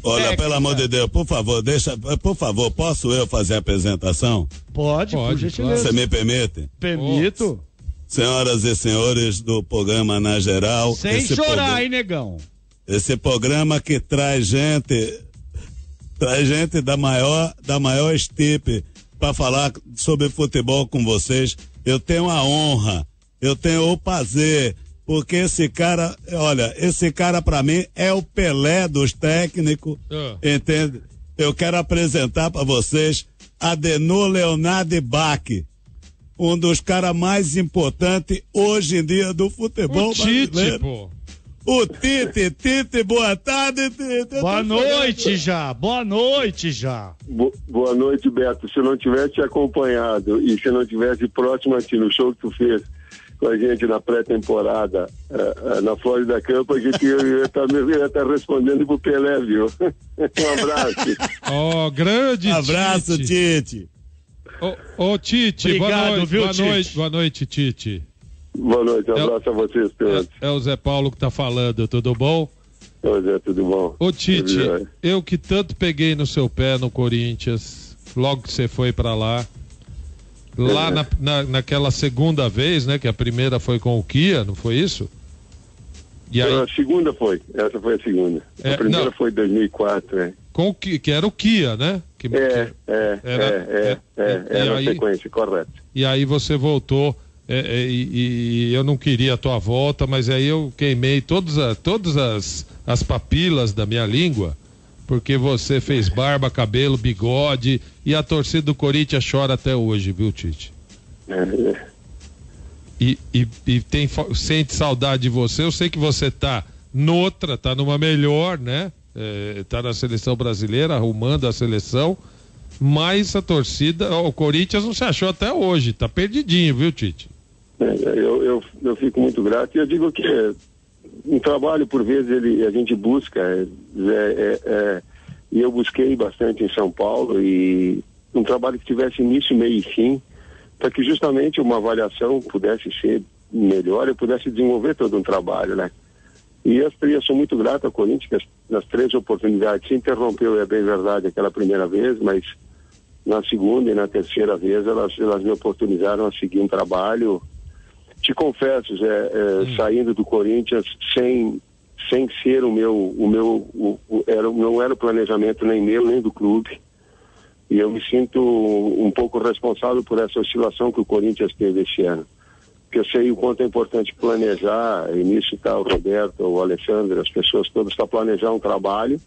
Olha, pelo amor de Deus, por favor, posso eu fazer a apresentação? Pode, por gentileza. Você me permite? Permito. Senhoras e senhores do programa Na Geral. Sem chorar, hein, negão? Esse programa que traz gente da maior estipe para falar sobre futebol com vocês. Eu tenho a honra, eu tenho o prazer, porque esse cara pra mim é o Pelé dos técnicos, entende? Eu quero apresentar para vocês Adenor Leonardo Bach, um dos caras mais importantes hoje em dia do futebol brasileiro. Pô. O Tite, boa tarde, Tite. Boa noite já. Boa noite, Beto. Se eu não tivesse te acompanhado e se eu não tivesse próximo a ti no show que tu fez com a gente na pré-temporada na Florida Cup, a gente ia estar respondendo pro Pelé, viu? Um abraço. Grande abraço, Tite. Tite, obrigado, boa noite, Tite. Boa noite, um abraço a vocês todos. É o Zé Paulo que tá falando, tudo bom? Oi, Zé, tudo bom? Tite, eu que tanto peguei no seu pé no Corinthians, logo que você foi pra lá, naquela segunda vez, né, que a primeira foi com o Kia, não foi isso? E aí... A segunda foi, essa foi a segunda. A primeira foi em 2004, né? Com o que era o Kia, né? Era a sequência, correto. E aí você voltou, e eu não queria a tua volta, mas aí eu queimei todas as papilas da minha língua, porque você fez barba, cabelo, bigode, e a torcida do Corinthians chora até hoje, viu, Tite? E sente saudade de você. Eu sei que você tá numa melhor, né? Tá na seleção brasileira, arrumando a seleção, mas a torcida, o Corinthians não se achou até hoje, tá perdidinho, viu, Tite? Eu fico muito grato, e eu digo que um trabalho, por vezes, a gente busca, e eu busquei bastante em São Paulo, e um trabalho que tivesse início, meio e fim, para que justamente uma avaliação pudesse ser melhor e pudesse desenvolver todo um trabalho, né? E eu sou muito grato ao Corinthians, nas 3 oportunidades se interrompeu, é bem verdade, aquela primeira vez, mas na segunda e na terceira vez elas me oportunizaram a seguir um trabalho. Te confesso, saindo do Corinthians sem ser não era o planejamento nem meu, nem do clube. E eu me sinto um pouco responsável por essa oscilação que o Corinthians teve esse ano. Porque eu sei o quanto é importante planejar, e nisso está o Roberto, o Alexandre, as pessoas todas, para planejar um trabalho,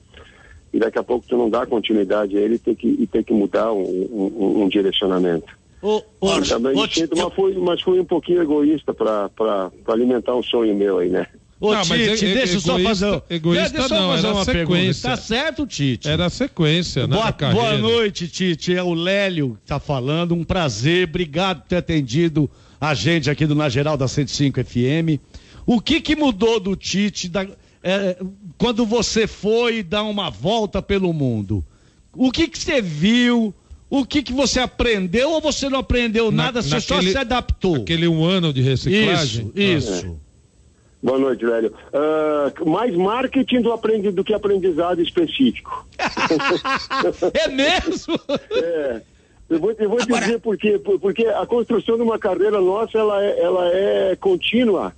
e daqui a pouco tu não dá continuidade a ele e tem que mudar um direcionamento. Mas fui um pouquinho egoísta para alimentar um sonho meu aí, né? Tite, deixa eu só fazer uma pergunta. Tá certo, Tite? Era a sequência, né? Boa noite, Tite. É o Lélio que tá falando. Um prazer. Obrigado por ter atendido a gente aqui do Na Geral da 105 FM. O que mudou do Tite quando você foi dar uma volta pelo mundo? O que você viu? O que você aprendeu, ou você não aprendeu nada, você só se adaptou? Aquele 1 ano de reciclagem? Isso. Boa noite, Lélio. Mais marketing do que aprendizado específico. É mesmo? Eu vou dizer por quê. Porque a construção de uma carreira nossa, ela é contínua.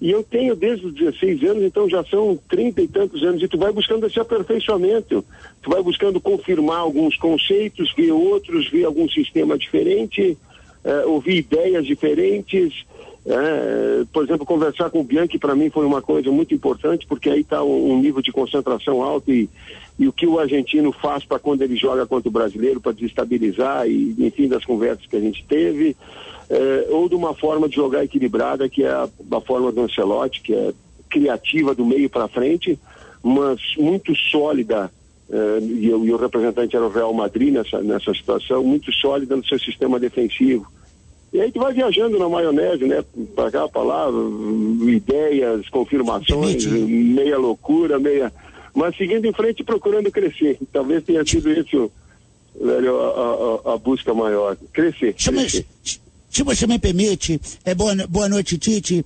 E eu tenho desde os 16 anos, então já são 30 e tantos anos, e tu vai buscando esse aperfeiçoamento. Tu vai buscando confirmar alguns conceitos, ver outros, ver algum sistema diferente, ouvir ideias diferentes. Por exemplo, conversar com o Bianchi para mim foi uma coisa muito importante, porque aí está um nível de concentração alto, e o que o argentino faz para quando ele joga contra o brasileiro, para desestabilizar, e enfim, das conversas que a gente teve, ou de uma forma de jogar equilibrada, que é a forma do Ancelotti, que é criativa do meio para frente, mas muito sólida, e o representante era o Real Madrid nessa situação, muito sólida no seu sistema defensivo. E aí tu vai viajando na maionese, né? Pra cá, pra lá, ideias, confirmações, meia loucura, mas seguindo em frente, procurando crescer. Talvez tenha sido isso, velho, a busca maior. Crescer. Se você me permite, boa noite, Tite.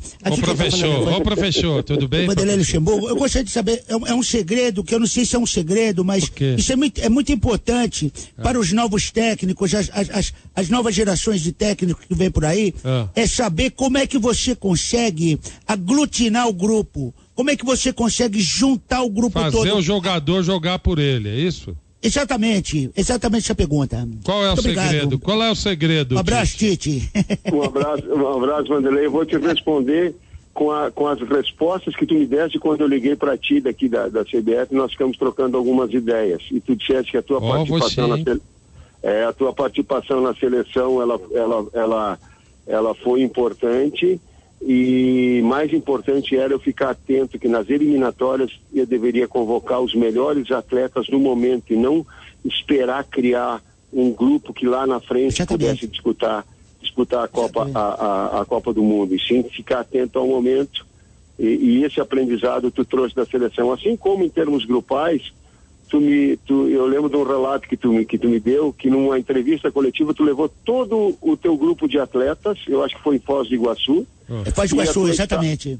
Ô professor, tudo bem? Vanderlei Luxemburgo, eu gostaria de saber, é um segredo, que eu não sei se é um segredo, mas isso é muito importante para os novos técnicos, as novas gerações de técnicos que vem por aí, é saber como é que você consegue aglutinar o grupo, como é que você consegue juntar o grupo todo. Fazer o jogador jogar por ele, é isso? Exatamente essa pergunta. Qual é o segredo? Qual é o segredo? Um abraço, Tite. Um abraço, Vanderlei. Eu vou te responder com as respostas que tu me deste quando eu liguei para ti daqui da CBF. Nós ficamos trocando algumas ideias. E tu disseste que a tua participação na seleção ela foi importante. E mais importante era eu ficar atento que nas eliminatórias eu deveria convocar os melhores atletas no momento e não esperar criar um grupo que lá na frente pudesse disputar a Copa do Mundo, e sim ficar atento ao momento, e esse aprendizado tu trouxe da seleção, assim como em termos grupais. Eu lembro de um relato que tu me deu, que numa entrevista coletiva tu levou todo o teu grupo de atletas, eu acho que foi em Foz do Iguaçu. Foz do Iguaçu, exatamente.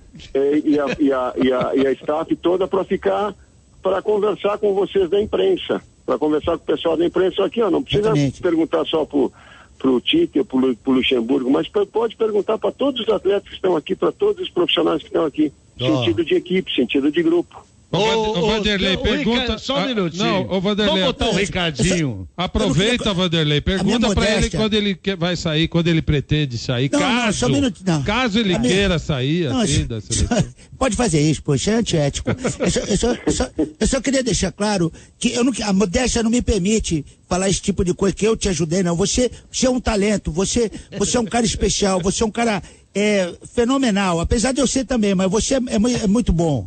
E a staff toda para conversar com vocês da imprensa, para conversar com o pessoal da imprensa aqui, não precisa perguntar só pro Tite ou pro Luxemburgo, mas pode perguntar para todos os atletas que estão aqui, para todos os profissionais que estão aqui, sentido de equipe, sentido de grupo. Ô Vanderlei, pergunta. Ricardo, só um minutinho. Não, Vanderlei. Vamos botar o Ricardinho. Aproveita, Vanderlei. Pergunta pra ele quando ele vai sair, quando ele pretende sair. Caso ele queira sair assim da seleção. Pode fazer isso, poxa, é antiético. Eu só queria deixar claro que a modéstia não me permite falar esse tipo de coisa, que eu te ajudei, não. Você é um talento, você é um cara especial, você é um cara fenomenal, apesar de eu ser também, mas você é muito bom.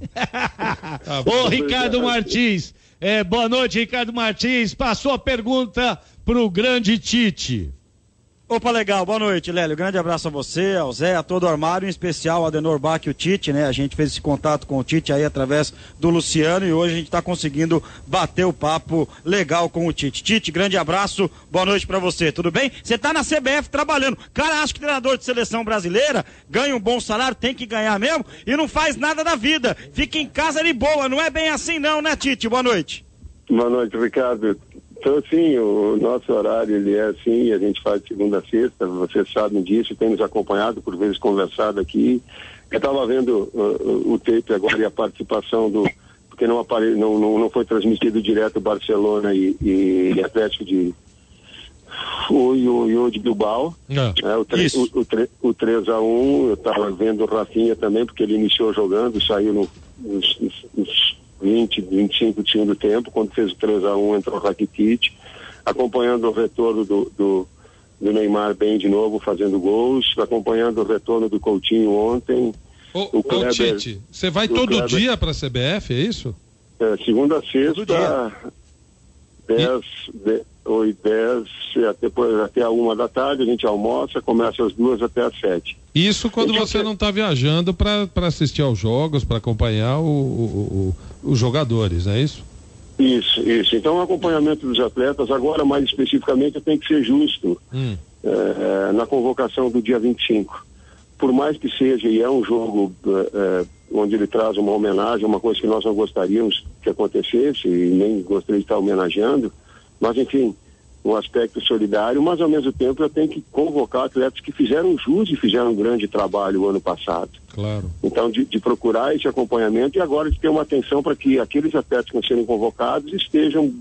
Ô, Ricardo Martins, boa noite, Ricardo Martins. Passou a pergunta pro grande Tite. Opa, legal, boa noite, Lélio. Grande abraço a você, ao Zé, a todo o armário, em especial a Adenor Bach e o Tite, né? A gente fez esse contato com o Tite aí através do Luciano e hoje a gente tá conseguindo bater o papo legal com o Tite. Tite, grande abraço, boa noite pra você, tudo bem? Você tá na CBF trabalhando. Cara, acho que treinador de seleção brasileira ganha um bom salário, tem que ganhar mesmo e não faz nada da vida. Fica em casa de boa, não é bem assim não, né, Tite? Boa noite. Boa noite, Ricardo. Então, sim, o nosso horário, ele é assim, a gente faz de segunda a sexta, vocês sabem disso, tem nos acompanhado, por vezes conversado aqui. Eu estava vendo o tape agora e a participação porque não foi transmitido direto Barcelona e Atlético de Bilbao. O 3-1, eu estava vendo o Rafinha também, porque ele iniciou jogando, saiu nos 20, 25 do segundo tempo, quando fez o 3-1 entrou o Rakitic, acompanhando o retorno do Neymar bem de novo, fazendo gols, acompanhando o retorno do Coutinho ontem. Ô Tite, você vai todo dia pra CBF, é isso? Segunda a sexta, 10 até a 1 da tarde, a gente almoça, começa às 2 até às 7. Isso quando você não está viajando para assistir aos jogos, para acompanhar os jogadores, não é isso? Isso. Então o acompanhamento dos atletas, agora mais especificamente, tem que ser justo na convocação do dia 25. Por mais que seja, e é um jogo onde ele traz uma homenagem, uma coisa que nós não gostaríamos que acontecesse, e nem gostaria de estar homenageando, mas enfim, um aspecto solidário, mas ao mesmo tempo eu tenho que convocar atletas que fizeram jus e fizeram um grande trabalho o ano passado. Claro. Então, de procurar esse acompanhamento e agora de ter uma atenção para que aqueles atletas que estão sendo convocados estejam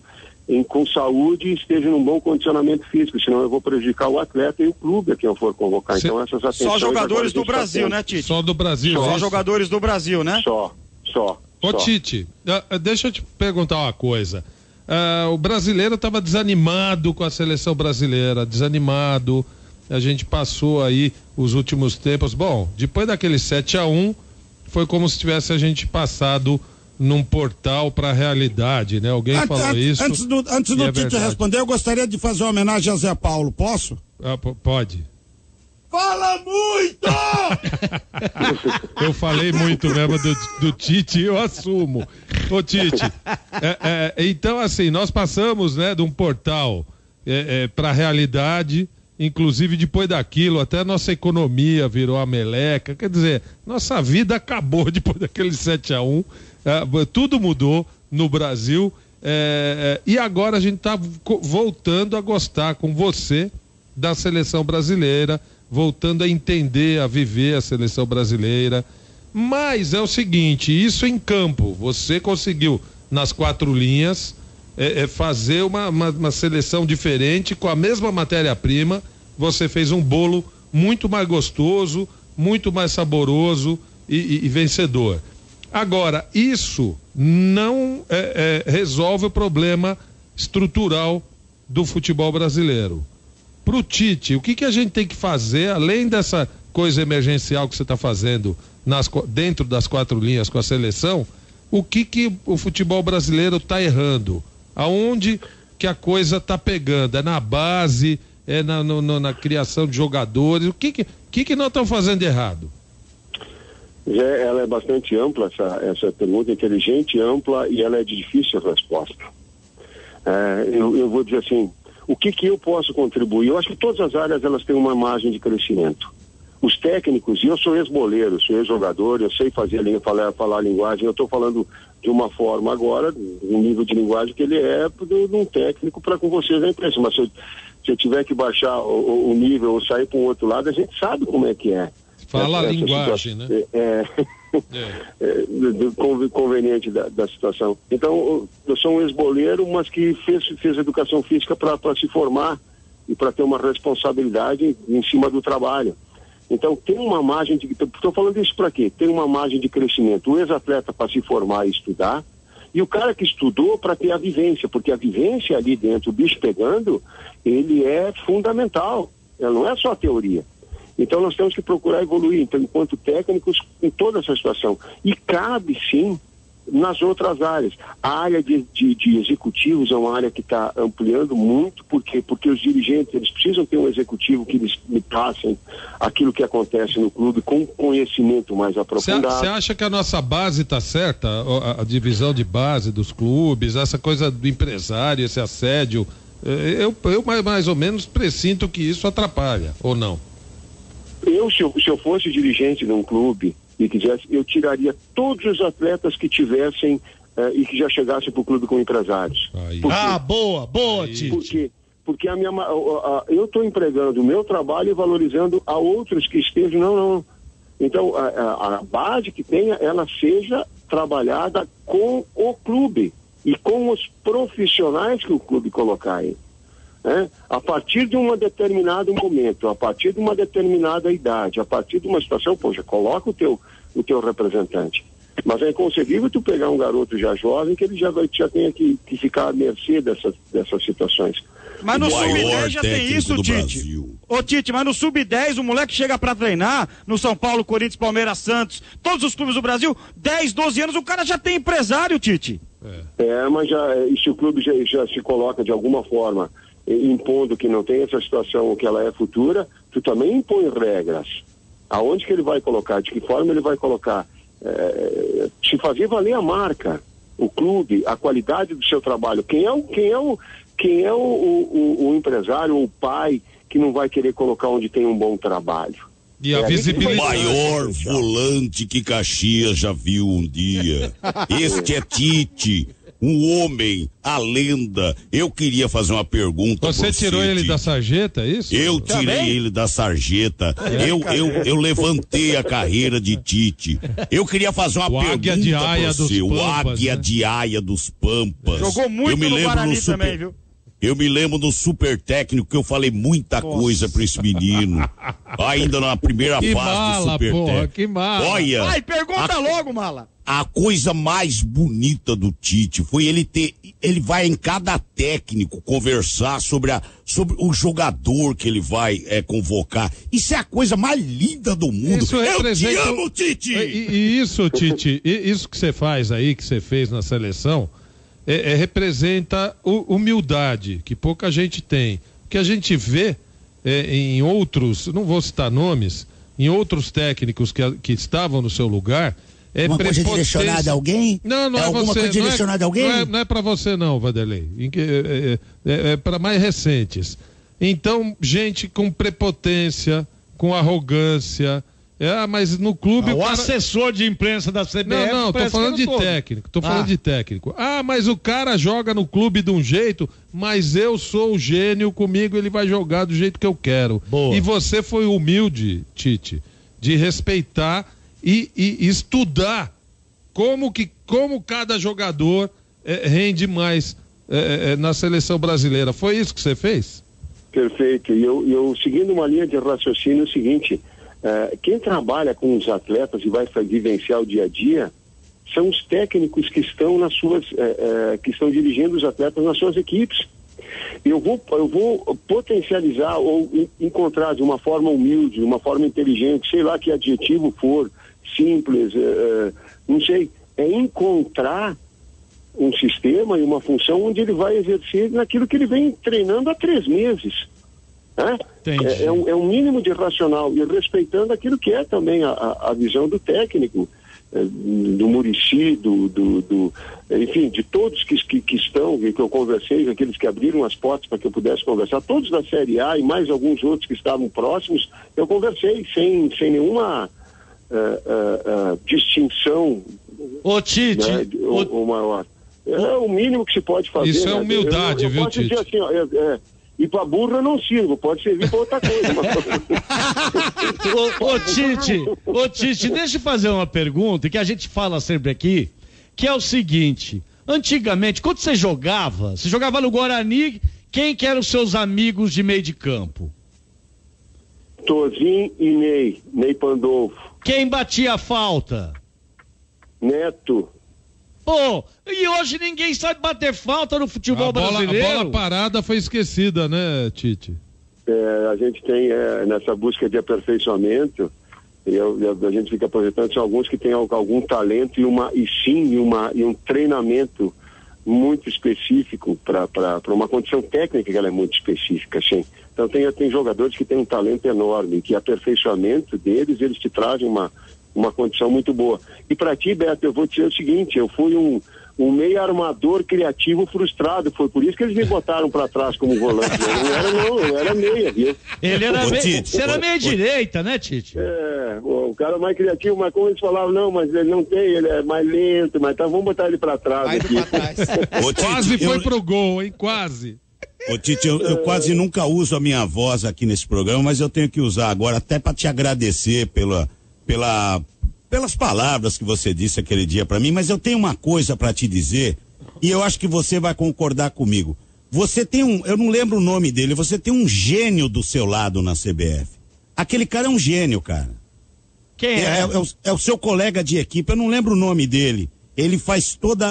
com saúde e estejam num bom condicionamento físico, senão eu vou prejudicar o atleta e o clube a quem eu for convocar. Então essas atenções... Só jogadores do Brasil, né, Tite? Só do Brasil. Só jogadores do Brasil, né? Só. Ô Tite, deixa eu te perguntar uma coisa. O brasileiro estava desanimado com a seleção brasileira, desanimado. A gente passou aí os últimos tempos. Bom, depois daquele 7-1, foi como se tivesse a gente passado num portal para a realidade, né? Alguém falou isso. Antes do Tite responder, eu gostaria de fazer uma homenagem a Zé Paulo. Posso? Pode. Fala muito! Eu falei muito mesmo do Tite, eu assumo. Ô Tite, então assim, nós passamos, né, de um portal para a realidade inclusive depois daquilo, até a nossa economia virou a meleca, quer dizer, nossa vida acabou depois daquele 7-1, tudo mudou no Brasil, e agora a gente está voltando a gostar com você da seleção brasileira, voltando a entender, a viver a seleção brasileira, mas é o seguinte, isso em campo, você conseguiu nas 4 linhas fazer uma seleção diferente com a mesma matéria-prima, você fez um bolo muito mais gostoso, muito mais saboroso e vencedor. Agora, isso não resolve o problema estrutural do futebol brasileiro. Pro Tite, o que a gente tem que fazer, além dessa coisa emergencial que você está fazendo dentro das 4 linhas com a seleção, o que o futebol brasileiro está errando? Aonde que a coisa está pegando? É na base, na criação de jogadores? O que nós estamos fazendo de errado? Ela é bastante ampla, essa pergunta, inteligente, ampla, e ela é de difícil resposta. Eu vou dizer assim, o que eu posso contribuir? Eu acho que todas as áreas elas têm uma margem de crescimento. Os técnicos, e eu sou ex-boleiro, sou ex-jogador, eu sei falar a linguagem, eu estou falando de uma forma agora, um nível de linguagem que ele é de um técnico para com vocês na imprensa, mas se eu tiver que baixar o nível ou sair para um outro lado, a gente sabe como é que é. Fala a linguagem, né? Conveniente da situação. Então, eu sou um ex-boleiro, mas que fez educação física para se formar e para ter uma responsabilidade em cima do trabalho. Então, tem uma margem de... Estou falando isso para quê? Tem uma margem de crescimento. O ex-atleta para se formar e estudar, e o cara que estudou para ter a vivência, porque a vivência ali dentro, o bicho pegando, ele é fundamental. Ela não é só teoria. Então, nós temos que procurar evoluir, então, enquanto técnicos, em toda essa situação. E cabe, sim, nas outras áreas. A área de executivos é uma área que está ampliando muito, porque os dirigentes, eles precisam ter um executivo que eles me passem aquilo que acontece no clube com conhecimento mais aprofundado. Você acha que a nossa base está certa? A divisão de base dos clubes, essa coisa do empresário, esse assédio, eu mais ou menos pressinto que isso atrapalha, ou não? Se eu fosse dirigente de um clube e quisesse, eu tiraria todos os atletas que tivessem e que já chegassem para o clube com empresários. Boa, Tite. Porque eu estou empregando o meu trabalho e valorizando a outros que estejam, não. Então, a base que tenha, ela seja trabalhada com o clube e com os profissionais que o clube colocar aí. A partir de um determinado momento, a partir de uma determinada idade, a partir de uma situação, poxa, coloca o teu representante. Mas é inconcebível tu pegar um garoto já jovem que ele já tenha que ficar à mercê dessas situações. Mas no Sub-10 já tem isso, Tite. Ô, Tite, mas no Sub-10 o moleque chega pra treinar no São Paulo, Corinthians, Palmeiras, Santos, todos os clubes do Brasil, 10, 12 anos, o cara já tem empresário, Tite. Mas se o clube já se coloca de alguma forma impondo que não tem essa situação, que ela é futura, tu também impõe regras. Aonde que ele vai colocar? De que forma ele vai colocar? Se fazer valer a marca, o clube, a qualidade do seu trabalho. Quem é o empresário ou o pai que não vai querer colocar onde tem um bom trabalho? E a visibilidade. O maior volante que Caxias já viu um dia. Este é Tite. Um homem, a lenda. Eu queria fazer uma pergunta. Você tirou ele da sarjeta, é isso? Eu tirei ele da sarjeta. Eu levantei a carreira de Tite. Eu queria fazer uma pergunta Águia de Aia dos Pampas, o Águia de Aia dos Pampas. Jogou muito no Guarani também, viu? Eu me lembro do super técnico que eu falei muita coisa pra esse menino. Ainda na primeira fase do super técnico. Que mala. Olha. Vai, pergunta logo, mala. A coisa mais bonita do Tite foi ele vai em cada técnico conversar sobre o jogador que ele vai convocar. Isso é a coisa mais linda do mundo. Isso representa... Eu te amo, Tite! E isso, Tite, isso que você faz aí, que você fez na seleção, representa humildade, que pouca gente tem. O que a gente vê em outros, não vou citar nomes, em outros técnicos que estavam no seu lugar... Alguma coisa direcionada a alguém? Não é alguma você. Coisa direcionada a alguém? Não é para você não, Vanderlei. É para mais recentes. Então, gente com prepotência, com arrogância. Mas no clube. O assessor de imprensa da CBF. Não, tô falando de técnico. Mas o cara joga no clube de um jeito, mas eu sou o gênio, comigo ele vai jogar do jeito que eu quero. Boa. E você foi humilde, Tite, de respeitar e estudar como cada jogador rende mais na seleção brasileira. Foi isso que você fez? Perfeito. E eu seguindo uma linha de raciocínio, é o seguinte: quem trabalha com os atletas e vai vivenciar o dia a dia são os técnicos que estão que estão dirigindo os atletas nas suas equipes. Eu vou potencializar ou encontrar de uma forma humilde, de uma forma inteligente, sei lá que adjetivo for, simples, não sei, encontrar um sistema e uma função onde ele vai exercer naquilo que ele vem treinando há 3 meses. É um mínimo de racional e respeitando aquilo que é também a visão do técnico, do Muricy, enfim, de todos que estão, que eu conversei, aqueles que abriram as portas para que eu pudesse conversar, todos da Série A e mais alguns outros que estavam próximos, eu conversei sem nenhuma distinção. Ô Tite, maior. É o mínimo que se pode fazer. Isso é humildade, eu viu, posso Tite? dizer assim, e pra burra eu não sirvo, pode servir pra outra coisa. Ô Tite, deixa eu fazer uma pergunta que a gente fala sempre aqui, que é o seguinte: antigamente, quando você jogava no Guarani, quem que eram os seus amigos de meio de campo? Tozinho e Ney Pandolfo. Quem batia a falta? Neto. Pô, e hoje ninguém sabe bater falta no futebol brasileiro. A bola parada foi esquecida, né, Tite? A gente tem nessa busca de aperfeiçoamento, a gente fica projetando, são alguns que têm algum talento e um treinamento muito específico para uma condição técnica que ela é muito específica, sim. Então tem jogadores que têm um talento enorme, que aperfeiçoamento deles, eles te trazem uma condição muito boa. E para ti, Beto, eu vou dizer o seguinte: eu fui um meio armador criativo frustrado, foi por isso que eles me botaram para trás como volante. Eu era meia, viu? Ele era você era meia direita, né, Tite? O cara mais criativo, mas como eles falavam, não, mas ele não tem, ele é mais lento, mas vamos botar ele para trás aqui. Quase foi pro gol, hein? Quase. Ô Tite, eu quase nunca uso a minha voz aqui nesse programa, mas eu tenho que usar agora até para te agradecer pelas palavras que você disse aquele dia para mim, mas eu tenho uma coisa para te dizer e eu acho que você vai concordar comigo. Você tem eu não lembro o nome dele, você tem um gênio do seu lado na CBF. Aquele cara é um gênio, cara. Quem é? É o seu colega de equipe, eu não lembro o nome dele. Ele faz toda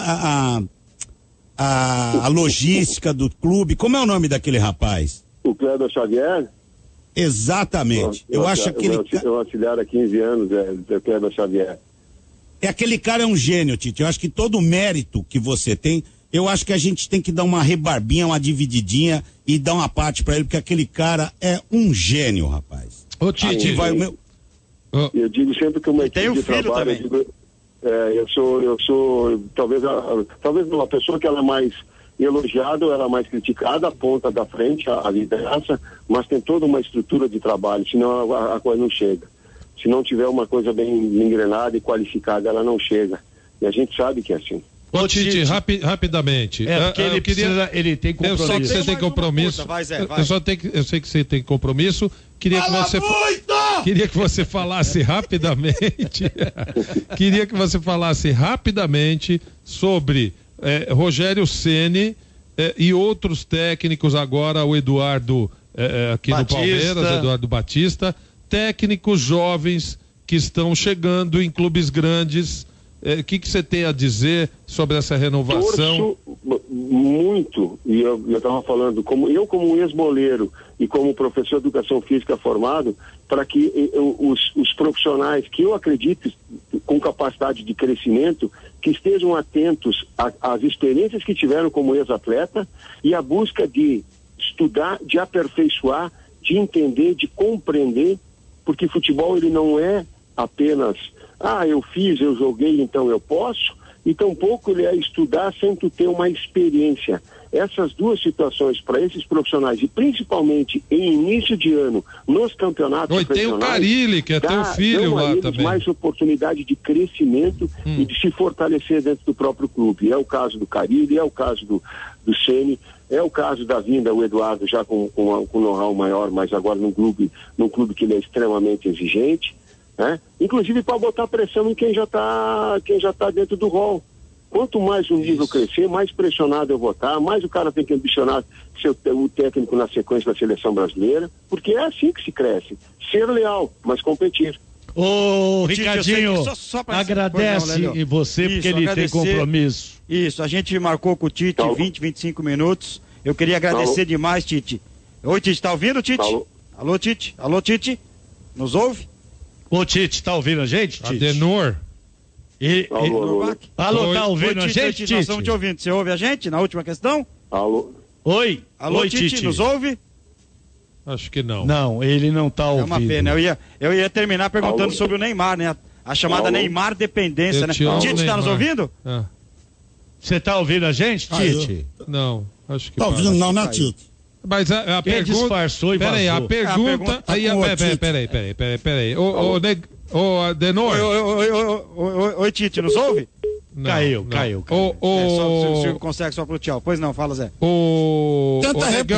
a logística do clube. Como é o nome daquele rapaz? O Cléber Xavier? Exatamente. Eu acho que eu auxiliar há 15 anos, do Cléber Xavier. Aquele cara é um gênio, Tite. Eu acho que todo o mérito que você tem, eu acho que a gente tem que dar uma rebarbinha, uma divididinha e dar uma parte pra ele, porque aquele cara é um gênio, rapaz. Ô Tite, eu digo sempre que uma equipe de trabalho, eu sou talvez uma pessoa que ela é mais elogiada, ela é mais criticada, a ponta da frente, a liderança, mas tem toda uma estrutura de trabalho, senão a coisa não chega. Se não tiver uma coisa bem engrenada e qualificada, ela não chega. E a gente sabe que é assim. Ô Tite, rapidamente. Porque ele tem compromisso. Eu sei que você tem compromisso. Eu sei que você tem compromisso. Queria que você falasse rapidamente. Queria que você falasse rapidamente sobre Rogério Ceni e outros técnicos, agora o Eduardo aqui no Palmeiras, Eduardo Batista, técnicos jovens que estão chegando em clubes grandes. O que você tem a dizer sobre essa renovação? Torço muito, e eu estava falando, como um ex-boleiro e como professor de educação física formado, para que os profissionais que eu acredito com capacidade de crescimento, que estejam atentos às experiências que tiveram como ex-atleta e à busca de estudar, de aperfeiçoar, de entender, de compreender, porque futebol ele não é apenas eu fiz, eu joguei, então eu posso, e tampouco ele é estudar sem tu ter uma experiência. essas duas situações para esses profissionais, e principalmente em início de ano, nos campeonatos tem o Carilli, que é teu filho lá também. Mais oportunidade de crescimento e de se fortalecer dentro do próprio clube. É o caso do Carilli, é o caso do Ceni, é o caso da vinda, o Eduardo já com know-how maior, mas agora num clube que ele é extremamente exigente, né? Inclusive para botar pressão em quem já está dentro do rol. Quanto mais o nível crescer, mais pressionado eu vou estar, mais o cara tem que ambicionar ser o técnico na sequência da seleção brasileira, porque é assim que se cresce. Ser leal, mas competir. Ô, Ricardinho, agradece e você, porque ele tem compromisso. Isso, a gente marcou com o Tite 20, 25 minutos. Eu queria agradecer demais, Tite. Oi, Tite, tá ouvindo, Tite? Alô, Tite? Alô, Tite? Nos ouve? Ô, Tite, tá ouvindo a gente, Tite? Adenor. Alô, tá ouvindo a gente, Tite? Nós estamos te ouvindo. Você ouve a gente na última questão? Alô? Oi. Alô, Tite, nos ouve? Acho que não. Não, ele não tá ouvindo. É uma pena. Eu ia terminar perguntando sobre o Neymar, né? A chamada Neymar dependência, né? Tite, tá nos ouvindo? Você tá ouvindo a gente, Tite? Não, acho que tá ouvindo não, né, Tite? Mas a pergunta... disfarçou e vazou. Peraí, a pergunta... Peraí. Ô, Adenor. Oi, Tite, nos ouve? Não, caiu. Se consegue só pro tchau. Pois não, fala, Zé.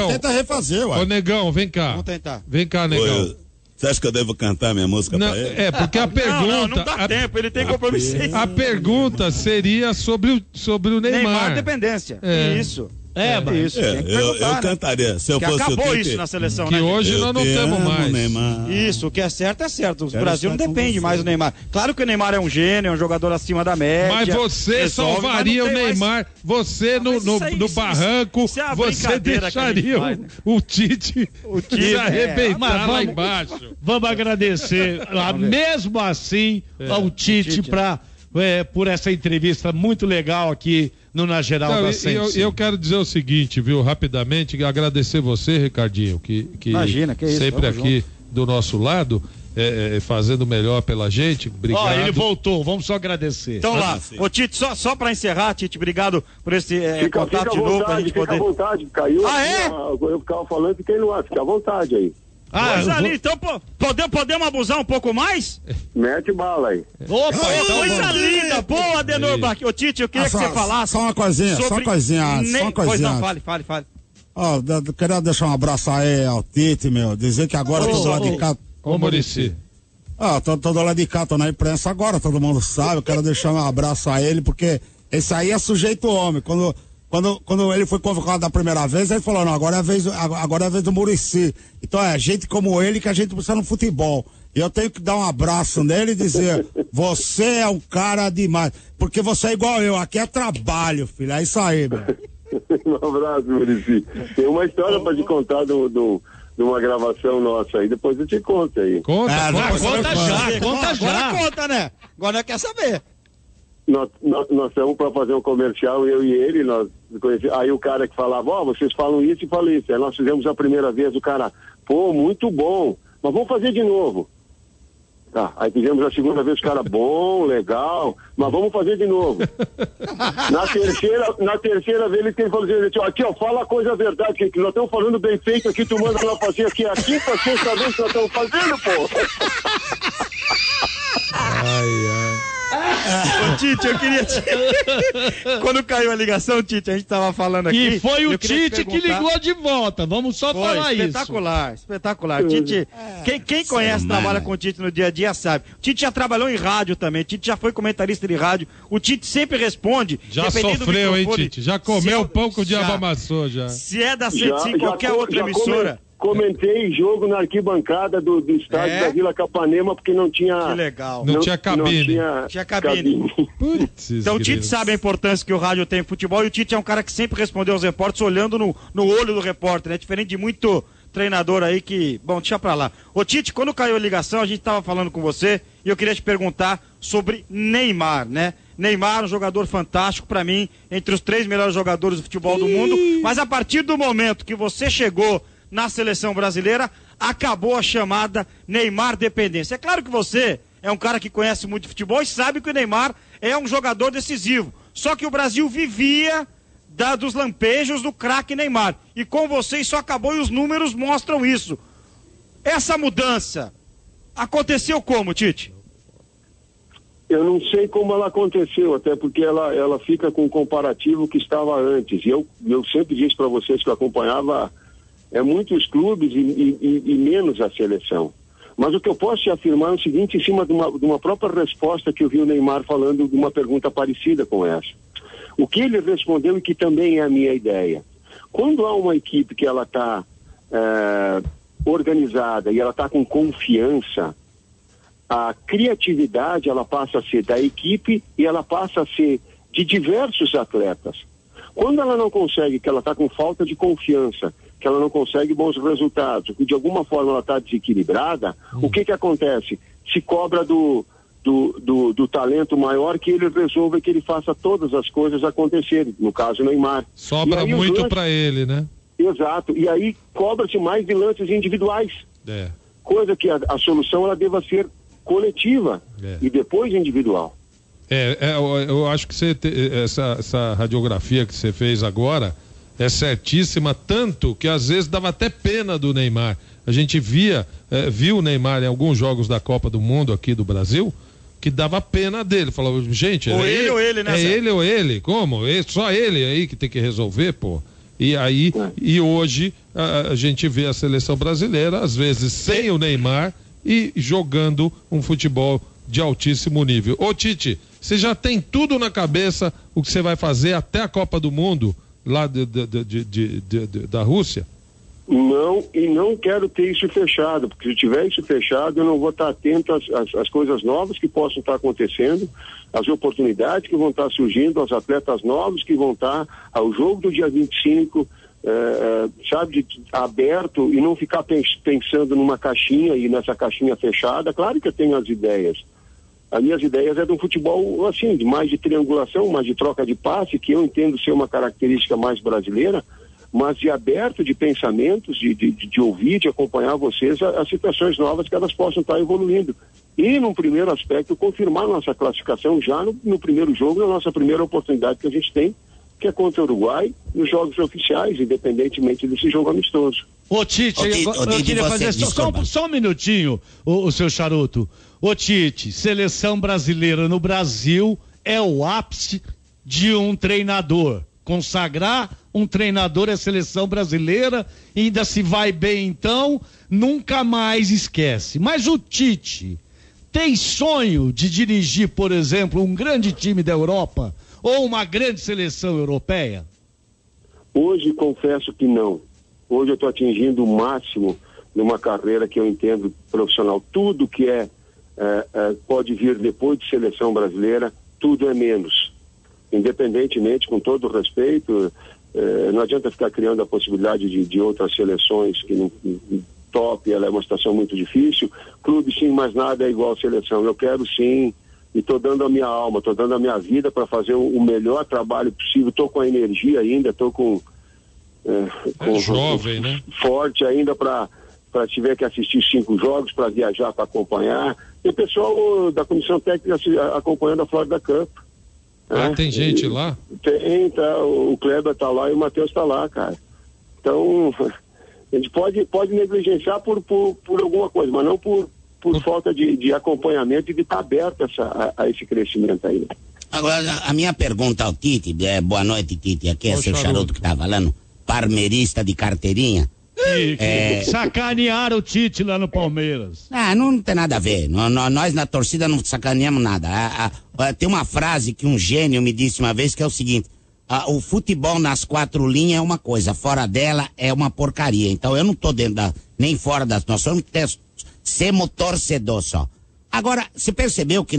Tenta refazer, ué. Ô, Negão, vem cá. Vamos tentar. Vem cá, Negão. Você acha que eu devo cantar minha música pra ele? É, porque a pergunta... Não dá tempo, ele tem compromisso. A pergunta seria sobre o Neymar. Neymar dependência. Isso. Eu cantaria. Se eu fosse acabou o Tite, isso na seleção, que né? hoje nós não temos mais. Neymar. Isso, o que é certo é certo. O Brasil não depende mais do Neymar. Claro que o Neymar é um gênio, é um jogador acima da média. Mas você salvaria o Neymar, você no barranco, você deixaria o Tite se arrebentar lá embaixo. Vamos agradecer, mesmo assim, ao Tite por essa entrevista muito legal aqui no Na Geral da 105. Eu quero dizer o seguinte, viu, rapidamente, agradecer você, Ricardinho, que imagina, que isso, sempre aqui do nosso lado, fazendo melhor pela gente. Obrigado. Ele voltou, vamos só agradecer. Então lá, ô Tite, só pra encerrar, Tite, obrigado por esse contato de novo pra gente poder... Fica à vontade, caiu. Eu ficava falando, fiquei no ar, fica à vontade aí. Então podemos abusar um pouco mais? Mete bala aí. Opa, coisa linda, boa, Adenor Bach. Ô Tite, eu queria que você falasse. Só uma coisinha. Pois não, fale. Eu queria deixar um abraço aí ao Tite, meu. Dizer que agora eu tô do lado de cá. Ô, Muricy. Tô do lado de cá, tô na imprensa agora, todo mundo sabe. Eu quero deixar um abraço a ele, porque esse aí é sujeito homem. Quando ele foi convocado da primeira vez, ele falou, não, agora é a vez do Muricy. Então é gente como ele que a gente precisa no futebol. E eu tenho que dar um abraço nele e dizer, você é um cara demais. Porque você é igual eu, aqui é trabalho, filho. É isso aí, meu. Um abraço, Muricy. Tem uma história pra te contar de uma gravação nossa aí, depois eu te conto aí. Conta já. Agora conta, né? Agora quer saber. Nós estamos para fazer um comercial, eu e ele, aí o cara que falava, vocês falam isso e falam isso. Aí nós fizemos a primeira vez, o cara, muito bom, mas vamos fazer de novo. Tá, aí fizemos a segunda vez, o cara, bom, legal, mas vamos fazer de novo. Na terceira vez ele falou assim, aqui fala a coisa verdade, que nós estamos falando bem feito aqui, tu manda nós fazer aqui, a quinta, sexta vez que nós estamos fazendo, pô. Ô Tite, eu queria quando caiu a ligação, Tite, a gente tava falando aqui. E foi o Tite que ligou de volta, vamos só falar espetacular, isso. Espetacular. Tite, quem conhece, trabalha com o Tite no dia a dia sabe. O Tite já trabalhou em rádio também, o Tite já foi comentarista de rádio, o Tite sempre responde. Já sofreu, hein, Tite? Já comeu o pão que o diabo amassou, já. Se é da 105, qualquer outra emissora. Comentei jogo na arquibancada do estádio da Vila Capanema, porque não tinha... Que legal. Não tinha cabine. Não tinha cabine. Então o Tite sabe a importância que o rádio tem em futebol, e o Tite é um cara que sempre respondeu aos repórteres olhando no olho do repórter, né? Diferente de muito treinador aí que... Bom, deixa pra lá. Ô Tite, quando caiu a ligação, a gente tava falando com você, e eu queria te perguntar sobre Neymar, né? Neymar, um jogador fantástico pra mim, entre os 3 melhores jogadores do futebol do mundo, mas a partir do momento que você chegou na seleção brasileira, acabou a chamada Neymar dependência. É claro que você é um cara que conhece muito futebol e sabe que o Neymar é um jogador decisivo. Só que o Brasil vivia dos lampejos do craque Neymar. E com você isso acabou e os números mostram isso. Essa mudança aconteceu como, Tite? Eu não sei como ela aconteceu, até porque ela fica com o comparativo que estava antes. E eu sempre disse para vocês que eu acompanhava muitos clubes e menos a seleção. Mas o que eu posso te afirmar é o seguinte, em cima de uma própria resposta que eu vi o Neymar falando de uma pergunta parecida com essa. O que ele respondeu e que também é a minha ideia. Quando há uma equipe que ela está organizada e ela está com confiança, a criatividade ela passa a ser da equipe e ela passa a ser de diversos atletas. Quando ela não consegue, que ela está com falta de confiança, que ela não consegue bons resultados, que de alguma forma ela está desequilibrada, o que acontece? Se cobra do talento maior que ele resolva, que ele faça todas as coisas acontecerem, no caso Neymar. Sobra muito para ele, né? Exato, e aí cobra-se mais de lances individuais. Coisa que a solução ela deva ser coletiva e depois individual. Eu acho que essa radiografia que você fez agora é certíssima, tanto que às vezes dava até pena do Neymar. A gente viu o Neymar em alguns jogos da Copa do Mundo aqui do Brasil, que dava pena dele. Falava, gente, ele ou ele, né? Ele ou ele, como? Só ele aí que tem que resolver, pô. E hoje a gente vê a seleção brasileira, às vezes sem o Neymar e jogando um futebol de altíssimo nível. Ô Tite, você já tem tudo na cabeça o que você vai fazer até a Copa do Mundo lá da Rússia? Não, e não quero ter isso fechado, porque se tiver isso fechado eu não vou estar atento às coisas novas que possam estar acontecendo, às oportunidades que vão estar surgindo, aos atletas novos que vão estar, ao jogo do dia 25, aberto, e não ficar pensando numa caixinha e nessa caixinha fechada. Claro que eu tenho as ideias. As minhas ideias é de um futebol assim, de mais de triangulação, mais de troca de passe, que eu entendo ser uma característica mais brasileira, mas de aberto de pensamentos, de ouvir, de acompanhar vocês as situações novas que elas possam estar evoluindo. E, num primeiro aspecto, confirmar nossa classificação já no primeiro jogo, na nossa primeira oportunidade que a gente tem, que é contra o Uruguai, nos jogos oficiais, independentemente desse jogo amistoso. Ô Tite, eu queria fazer só um minutinho, o seu Charuto. Ô Tite, seleção brasileira no Brasil é o ápice de um treinador. Consagrar um treinador é seleção brasileira, ainda se vai bem então, nunca mais esquece. Mas o Tite tem sonho de dirigir, por exemplo, um grande time da Europa ou uma grande seleção europeia? Hoje confesso que não. Hoje eu estou atingindo o máximo numa carreira que eu entendo profissional. Tudo que pode vir depois de seleção brasileira, tudo é menos. Independentemente, com todo o respeito, não adianta ficar criando a possibilidade de outras seleções que não top, ela é uma situação muito difícil. Clube sim, mas nada é igual à seleção. Eu quero sim, e estou dando a minha alma, estou dando a minha vida para fazer o melhor trabalho possível. Estou com a energia ainda, estou com jovem, né? Forte ainda para tiver que assistir 5 jogos, para viajar, para acompanhar. Tem pessoal da comissão técnica acompanhando a Florida Cup. Tem gente lá? Tem, o Kleber tá lá e o Matheus tá lá, cara. Então, a gente pode negligenciar por alguma coisa, mas não por falta de acompanhamento e de estar aberto a esse crescimento aí. Agora, a minha pergunta ao Tite, boa noite, Tite, aqui é seu Charuto que tá falando, parmeirista de carteirinha. Sacanearam o Tite lá no Palmeiras. Não tem nada a ver. Nós na torcida não sacaneamos nada. Tem uma frase que um gênio me disse uma vez que é o seguinte: o futebol nas 4 linhas é uma coisa, fora dela é uma porcaria. Então eu não tô dentro nem fora das. Nós somos torcedor só. Agora, você percebeu que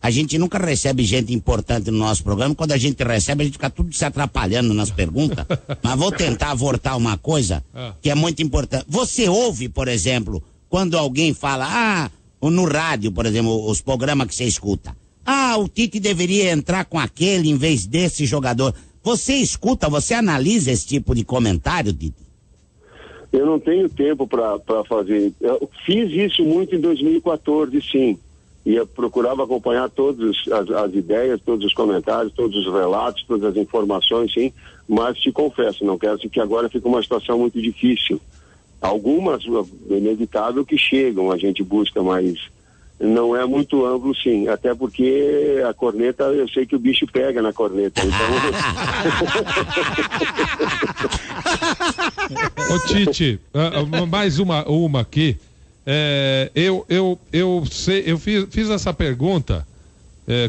a gente nunca recebe gente importante no nosso programa. Quando a gente recebe, a gente fica tudo se atrapalhando nas perguntas. Mas vou tentar voltar uma coisa que é muito importante. Você ouve, por exemplo, quando alguém fala, no rádio, por exemplo, os programas que você escuta. O Tite deveria entrar com aquele em vez desse jogador. Você escuta, você analisa esse tipo de comentário, Tite? Eu não tenho tempo para fazer. Eu fiz isso muito em 2014, sim. e eu procurava acompanhar todas as ideias, todos os comentários, todos os relatos, todas as informações, sim, mas te confesso, não quero que agora fique uma situação muito difícil. Algumas, é inevitável que chegam, a gente busca, mas não é muito amplo, sim, até porque a corneta, eu sei que o bicho pega na corneta, então... Ô Tite, mais uma aqui, eu fiz essa pergunta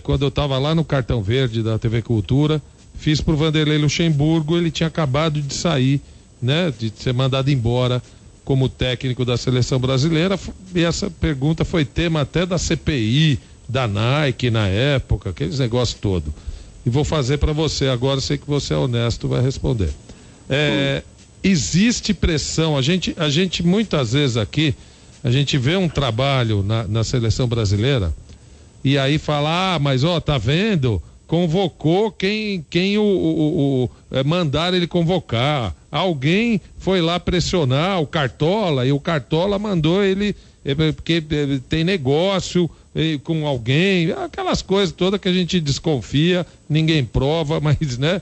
quando eu estava lá no Cartão Verde da TV Cultura, fiz pro Vanderlei Luxemburgo, ele tinha acabado de sair, né, de ser mandado embora como técnico da seleção brasileira, e essa pergunta foi tema até da CPI, da Nike na época, aqueles negócios todos. E vou fazer para você agora, sei que você é honesto, vai responder. Existe pressão, a gente muitas vezes aqui, a gente vê um trabalho na seleção brasileira, e aí fala, mas tá vendo? Convocou quem mandar ele convocar. Alguém foi lá pressionar o Cartola e o Cartola mandou ele, porque tem negócio com alguém, aquelas coisas todas que a gente desconfia, ninguém prova, mas né,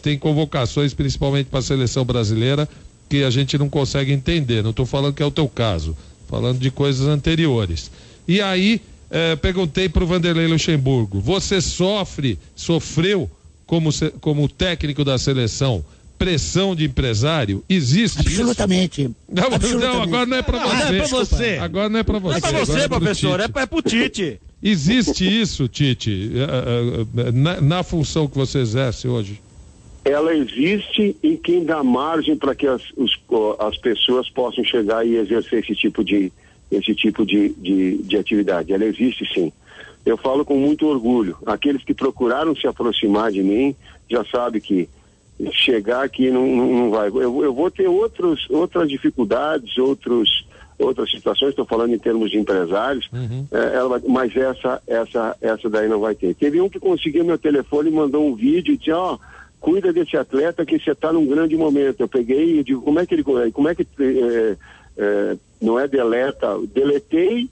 tem convocações principalmente para a seleção brasileira que a gente não consegue entender. Não estou falando que é o teu caso, falando de coisas anteriores. E aí perguntei para o Vanderlei Luxemburgo, você sofreu como técnico da seleção pressão de empresário? Existe absolutamente. Isso? Não, agora não é para você. Não é pra você. Agora não é para você. Não é para você, professor, é pro Tite. Existe isso, Tite, na função que você exerce hoje? Ela existe em quem dá margem para que as pessoas possam chegar e exercer esse tipo de atividade. Ela existe, sim. Eu falo com muito orgulho. Aqueles que procuraram se aproximar de mim já sabem que chegar aqui não vai. Eu vou ter outras dificuldades, outras situações, estou falando em termos de empresários, mas essa daí não vai ter. Teve um que conseguiu meu telefone e mandou um vídeo e disse, cuida desse atleta que você está num grande momento. Eu peguei e digo, como é que não é deletei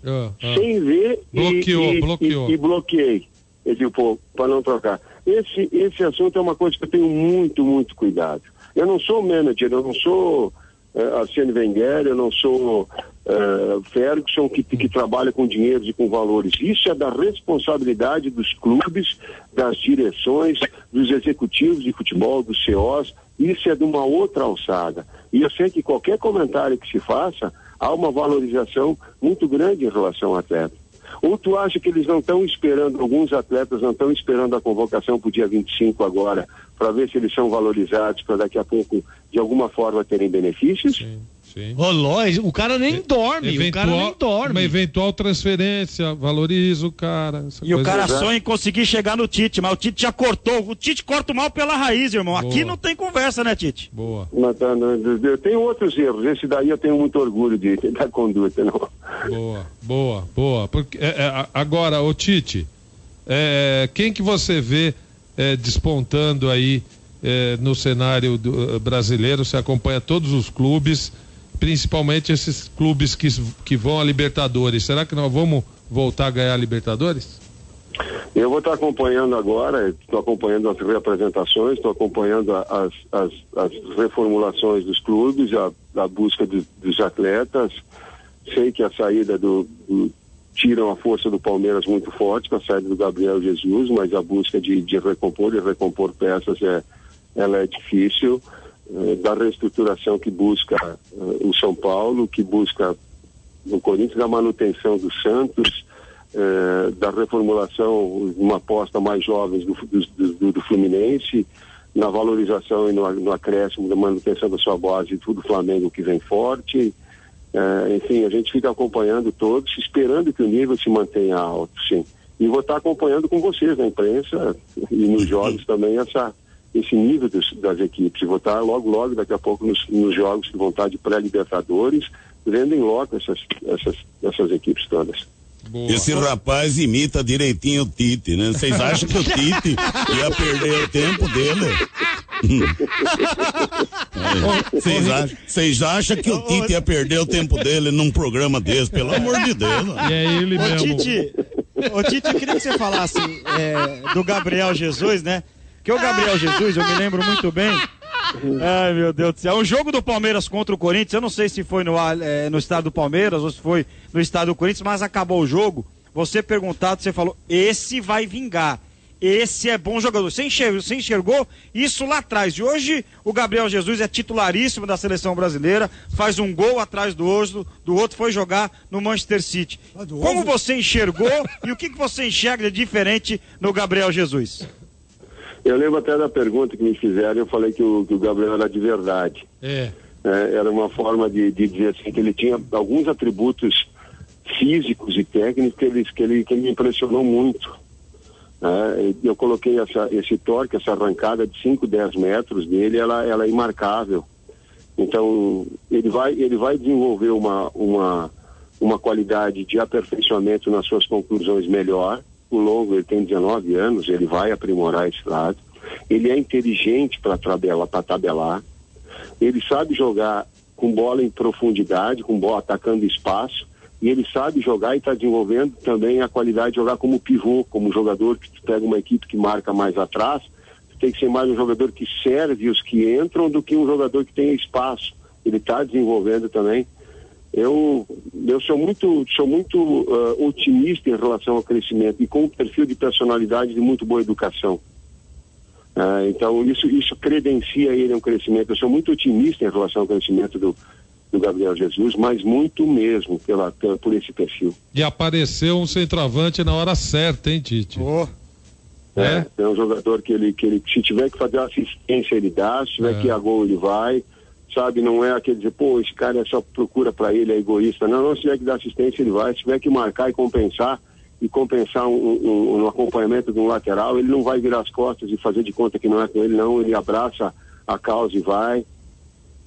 sem ver e bloqueei. Eu digo, para não trocar. Esse assunto é uma coisa que eu tenho muito, muito cuidado. Eu não sou manager, eu não sou Arsene Wenger, eu não sou Ferguson que trabalha com dinheiros e com valores. Isso é da responsabilidade dos clubes, das direções, dos executivos de futebol, dos CEOs. Isso é de uma outra alçada. E eu sei que qualquer comentário que se faça, há uma valorização muito grande em relação ao atleta. Ou tu acha que eles não estão esperando, alguns atletas não estão esperando a convocação para o dia 25 agora, para ver se eles são valorizados, para daqui a pouco, de alguma forma, terem benefícios? Sim. O cara nem dorme, Uma eventual transferência, valoriza o cara. E o cara sonha em conseguir chegar no Tite, mas o Tite já cortou. O Tite corta o mal pela raiz, irmão. Boa. Aqui não tem conversa, né, Tite? Boa. Eu tenho outros erros. Esse daí eu tenho muito orgulho da conduta, não. Boa. Porque, agora, o Tite, quem que você vê despontando aí no cenário brasileiro? Você acompanha todos os clubes, principalmente esses clubes que vão a Libertadores. Será que nós vamos voltar a ganhar a Libertadores? Eu vou estar acompanhando agora, estou acompanhando as reapresentações, estou acompanhando as reformulações dos clubes, a busca dos atletas. Sei que a saída tiram a força do Palmeiras muito forte com a saída do Gabriel Jesus, mas a busca de recompor peças ela é difícil. Da reestruturação que busca o São Paulo, que busca o Corinthians, da manutenção do Santos, da reformulação, uma aposta mais jovens do Fluminense, na valorização e no acréscimo da manutenção da sua base do Flamengo, que vem forte. Enfim, a gente fica acompanhando todos, esperando que o nível se mantenha alto, sim. E vou estar acompanhando com vocês na imprensa e nos jogos também esse nível das equipes. Vou estar logo daqui a pouco nos jogos que vão estar de pré-libertadores, vendo em loco essas equipes todas. Boa. Esse rapaz imita direitinho o Tite, né? Vocês acham que o Tite ia perder o tempo dele? Vocês acham que o Tite ia perder o tempo dele num programa desse? Pelo amor de Deus. E é ele mesmo. Tite, Ô Tite, eu queria que você falasse do Gabriel Jesus, né? Porque o Gabriel Jesus, eu me lembro muito bem. Ai, meu Deus do céu. Um jogo do Palmeiras contra o Corinthians, eu não sei se foi no estado do Palmeiras ou se foi no estado do Corinthians, mas acabou o jogo. Você perguntado, você falou, esse vai vingar. Esse é bom jogador. Você enxergou isso lá atrás. E hoje o Gabriel Jesus é titularíssimo da seleção brasileira, faz um gol atrás do outro, foi jogar no Manchester City. Como você enxergou e o que você enxerga de diferente no Gabriel Jesus? Eu lembro até da pergunta que me fizeram, eu falei que o Gabriel era de verdade. Era uma forma de dizer assim, que ele tinha alguns atributos físicos e técnicos que ele me impressionou muito. Eu coloquei esse torque, essa arrancada de 5, 10 metros dele, ela é imarcável. Então, ele vai desenvolver uma qualidade de aperfeiçoamento nas suas conclusões melhor. O longo, ele tem 19 anos, ele vai aprimorar esse lado. Ele é inteligente para tabelar. Ele sabe jogar com bola em profundidade, com bola atacando espaço. E ele sabe jogar e está desenvolvendo também a qualidade de jogar como pivô, como jogador que tu pega uma equipe que marca mais atrás, tu tem que ser mais um jogador que serve os que entram do que um jogador que tenha espaço. Ele está desenvolvendo também. Eu sou muito otimista em relação ao crescimento e com um perfil de personalidade de muito boa educação. Então isso credencia ele a um crescimento. Eu sou muito otimista em relação ao crescimento do Gabriel Jesus, mas muito mesmo por esse perfil. E apareceu um centroavante na hora certa, hein, Tite? É um jogador que ele se tiver que fazer assistência ele dá, se tiver que ir a gol ele vai, sabe, não é aquele dizer, pô, esse cara só procura pra ele, é egoísta, não, se tiver que dar assistência ele vai, se tiver que marcar e compensar um acompanhamento de um lateral, ele não vai virar as costas e fazer de conta que não é com ele, não, ele abraça a causa e vai.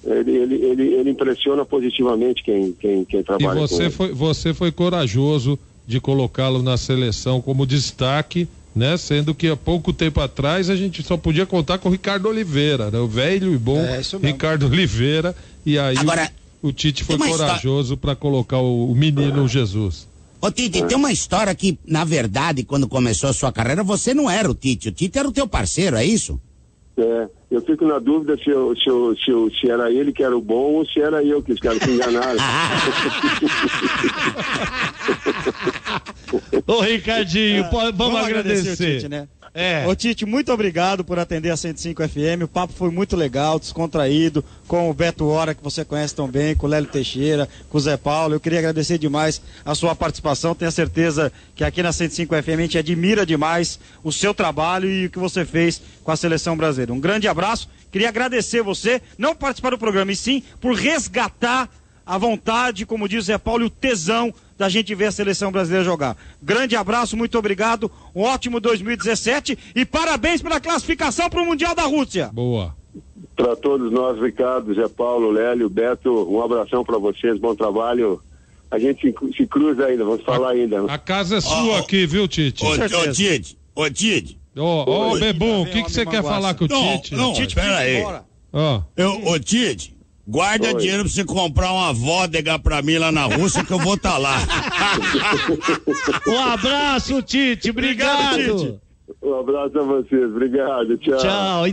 Ele impressiona positivamente quem trabalha com ele. E você foi corajoso de colocá-lo na seleção como destaque, né? Sendo que há pouco tempo atrás a gente só podia contar com o Ricardo Oliveira, né? O velho e bom Ricardo Oliveira, e aí agora, o Tite foi corajoso para colocar o menino Jesus. Ô Tite, tem uma história que, na verdade, quando começou a sua carreira, você não era o Tite era o teu parceiro, é isso? Eu fico na dúvida se era ele que era o bom ou se era eu que os caras se enganaram. Ô Ricardinho, vamos agradecer. O Tite, né? Ô Tite, muito obrigado por atender a 105 FM, o papo foi muito legal, descontraído, com o Beto Hora, que você conhece tão bem, com o Lélio Teixeira, com o Zé Paulo. Eu queria agradecer demais a sua participação, tenho certeza que aqui na 105 FM a gente admira demais o seu trabalho e o que você fez com a seleção brasileira. Um grande abraço, queria agradecer você, não por participar do programa, e sim por resgatar a vontade, como diz o Zé Paulo, e o tesão da gente ver a seleção brasileira jogar. Grande abraço, muito obrigado, um ótimo 2017 e parabéns pela classificação para o Mundial da Rússia. Boa. Para todos nós, Ricardo, Zé Paulo, Lélio, Beto, um abração para vocês, bom trabalho. A gente se cruza ainda, vamos falar ainda. A casa é sua aqui, viu, Tite? Ô Tite. Ô, Bebum, o que você quer falar com o Tite? Não, pera aí. Ô Tite, guarda dinheiro pra você comprar uma vodka pra mim lá na Rússia que eu vou estar lá. Um abraço, Tite, obrigado. Um abraço a vocês, obrigado, tchau. Tchau.